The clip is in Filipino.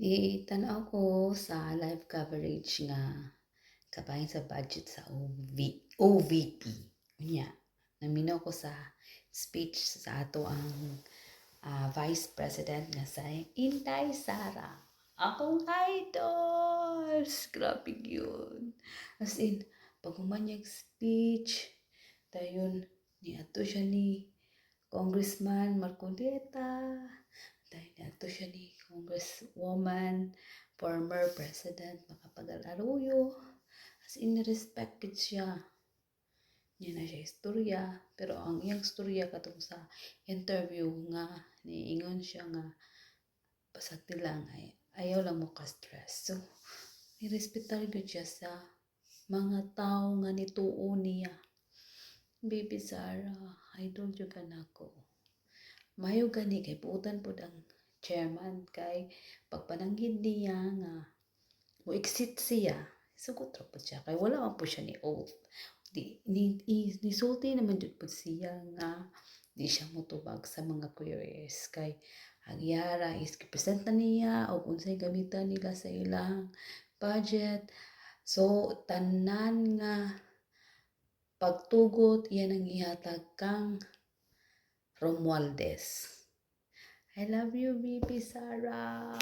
Itanaw ko sa live coverage nga kabahin sa budget sa OVP. Unya, naminaw ko sa speech sa ato ang Vice President nga sa Inday Sara. Akong idols! Grabe yun. As in, pag humanyag speech, dayon, niadto siya ni Congressman Marcoleta, dahil nato siya ni Congresswoman, former President Macapagal Arroyo. As in, respected siya. Niya na siya istorya. Pero ang iyang istorya katong sa interview nga, niingon siya nga, basag lang ay ayaw lang mo ka-stress. So, nirespetar ko siya sa mga tao nga nituo niya. Baby Zara, idol jud ka nako. Mayo gani kay buutan po ang chairman kay pagpananggid niya nga mo exit siya, sugot ra po siya kay wala man po siya ni oath. Nisulti naman jud po siya nga di siya motubag sa mga queries kay ang Yara is representa niya o unsay gamitan nila sa ilang budget. So tanan nga pagtugot iyan ang ihatag kang Romualdez. I love you, baby Sarah.